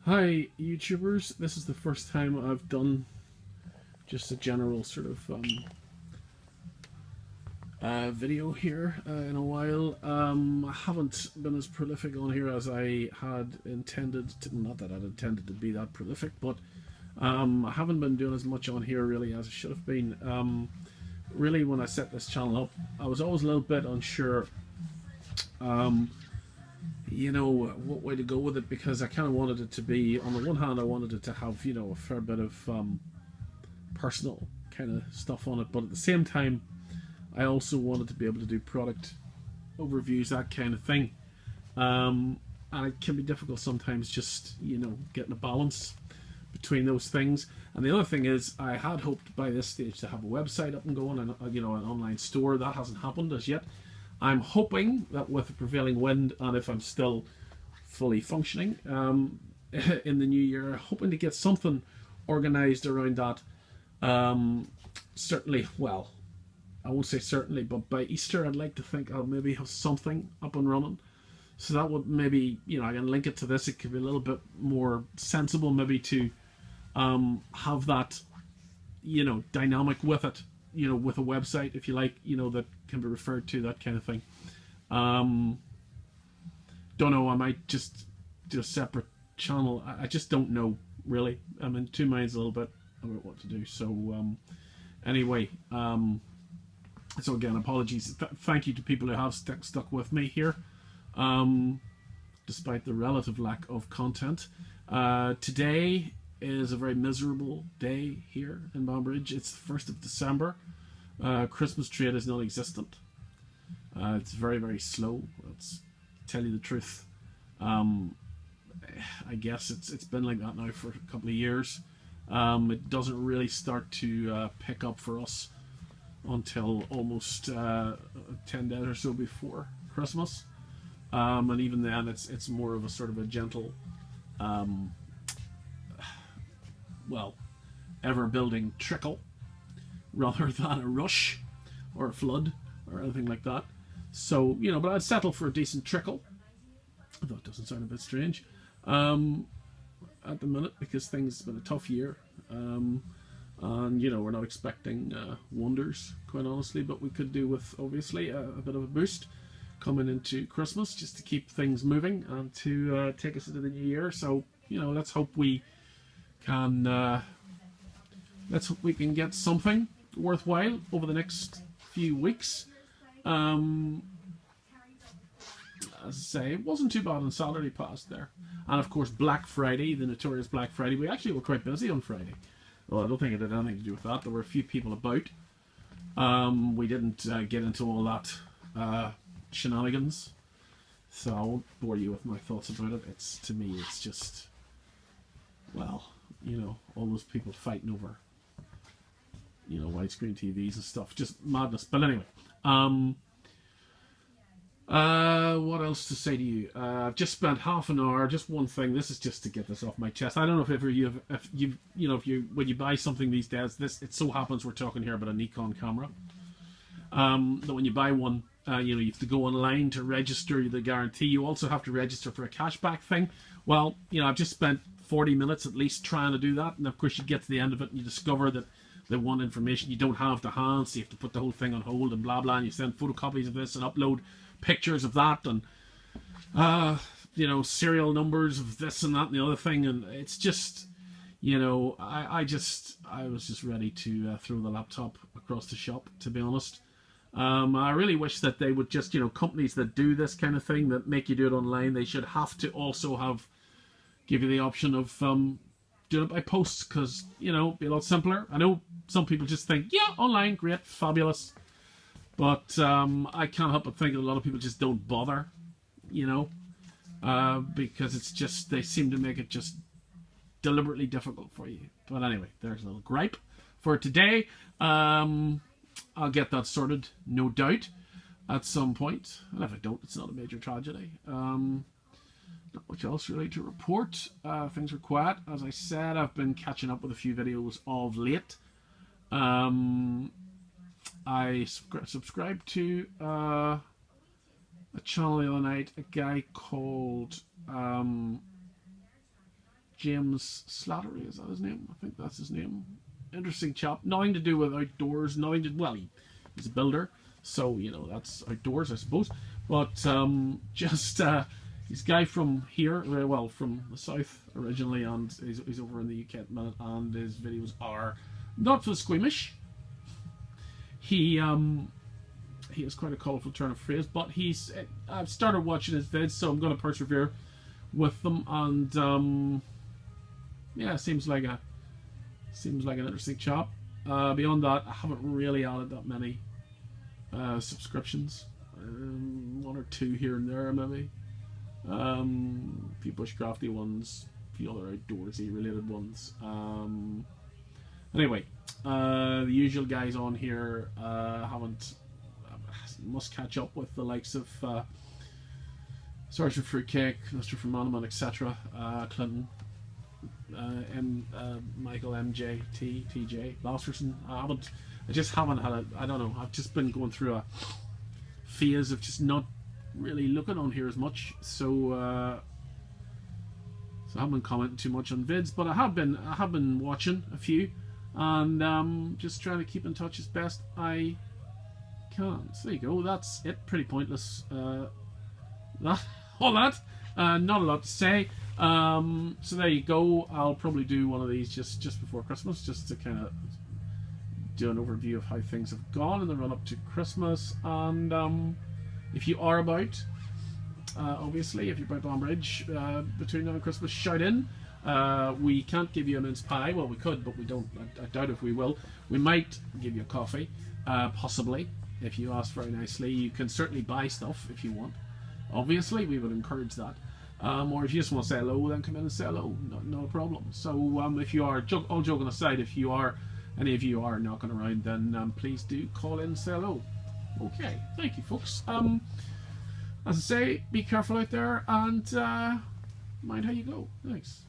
Hi YouTubers, this is the first time I've done just a general sort of video here in a while. I haven't been as prolific on here as I had intended to, not that I'd intended to be that prolific, but I haven't been doing as much on here really as I should have been. Really, when I set this channel up, I was always a little bit unsure what way to go with it, because I kind of wanted it to be, on the one hand I wanted it to have a fair bit of personal kind of stuff on it, but at the same time I also wanted to be able to do product overviews, that kind of thing, and it can be difficult sometimes just getting a balance between those things. And the other thing is, I had hoped by this stage to have a website up and going, and an online store. That hasn't happened as yet. I'm hoping that with the prevailing wind, and if I'm still fully functioning in the new year, hoping to get something organized around that. Certainly, well, I won't say certainly, but by Easter I'd like to think I'll maybe have something up and running. So that would maybe, I can link it to this. It could be a little bit more sensible maybe to have that, dynamic with it, with a website, if you like, that can be referred to, that kind of thing. Don't know, I might just do a separate channel. I just don't know, really. I'm in two minds a little bit about what to do. So anyway, so again, apologies. Thank you to people who have stuck with me here, despite the relative lack of content. Today is a very miserable day here in Banbridge. It's the 1st of December. Christmas trade is non-existent. It's very, very slow. Let's tell you the truth. I guess it's been like that now for a couple of years. It doesn't really start to pick up for us until almost 10 days or so before Christmas. And even then, it's more of a sort of a gentle, well, ever-building trickle, rather than a rush or a flood or anything like that. So, but I'd settle for a decent trickle. Although it doesn't sound a bit strange at the minute, because things have been a tough year. And, we're not expecting wonders, quite honestly, but we could do with, obviously, a bit of a boost coming into Christmas, just to keep things moving and to take us into the new year. So, let's hope we can get something worthwhile over the next few weeks. As I say, it wasn't too bad on Saturday past there. And of course, Black Friday, the notorious Black Friday. We actually were quite busy on Friday. Well, I don't think it had anything to do with that. There were a few people about. We didn't get into all that shenanigans, so I won't bore you with my thoughts about it. To me, it's just, well, all those people fighting over, widescreen TVs and stuff, just madness. But anyway, what else to say to you? I've just spent half an hour, just one thing. This is just to get this off my chest. I don't know when you buy something these days, it so happens we're talking here about a Nikon camera. That when you buy one, you have to go online to register the guarantee. You also have to register for a cashback thing. Well, I've just spent 40 minutes at least trying to do that, and of course you get to the end of it and you discover that they want information you don't have to hand, so you have to put the whole thing on hold and blah blah, and you send photocopies of this and upload pictures of that, and serial numbers of this and that and the other thing, and it's just, I was just ready to throw the laptop across the shop, to be honest. I really wish that they would just, companies that do this kind of thing, that make you do it online, they should have to also give you the option of doing it by post, because, be a lot simpler. I know some people just think, yeah, online, great, fabulous. But I can't help but think that a lot of people just don't bother, because it's just, they seem to make it just deliberately difficult for you. But anyway, there's a little gripe for today. I'll get that sorted, no doubt, at some point. And if I don't, it's not a major tragedy. Not much else really to report. Things are quiet. As I said, I've been catching up with a few videos of late. I subscribed to a channel the other night, a guy called James Slattery, is that his name? I think that's his name. Interesting chap. Nothing to do with outdoors. Nothing to, well, he's a builder, so you know that's outdoors, I suppose. But just he's a guy from here, well, from the south originally, and he's over in the UK at the minute, and his videos are not for the squeamish. He has quite a colourful turn of phrase, but I've started watching his vids, so I'm going to persevere with them, and yeah, seems like an interesting chap. Beyond that, I haven't really added that many subscriptions. 1 or 2 here and there, maybe. A few bushcrafty ones, a few other outdoorsy related ones. Anyway, the usual guys on here must catch up with the likes of Sergeant Fruitcake, Mr. from Monument, etc. Clinton, Michael, MJ, TJ, Masterson. I just haven't had I don't know. I've just been going through a phase of just not really looking on here as much. So I haven't been commenting too much on vids, but I have been watching a few, and just trying to keep in touch as best I can. So there you go. That's it. Pretty pointless. All that. Not a lot to say. So there you go. I'll probably do one of these just before Christmas, just to kind of do an overview of how things have gone in the run up to Christmas. And if you are about, obviously, if you're about Banbridge between now and Christmas, shout in. We can't give you a mince pie. Well, we could, but we don't. I doubt if we will. We might give you a coffee, possibly, if you ask very nicely. You can certainly buy stuff if you want. Obviously, we would encourage that. Or if you just want to say hello, then come in and say hello. No problem. So if you are, all joking aside, if you are, any of you are knocking around, then please do call in and say hello. Okay, thank you, folks. As I say, be careful out there, and mind how you go. Thanks.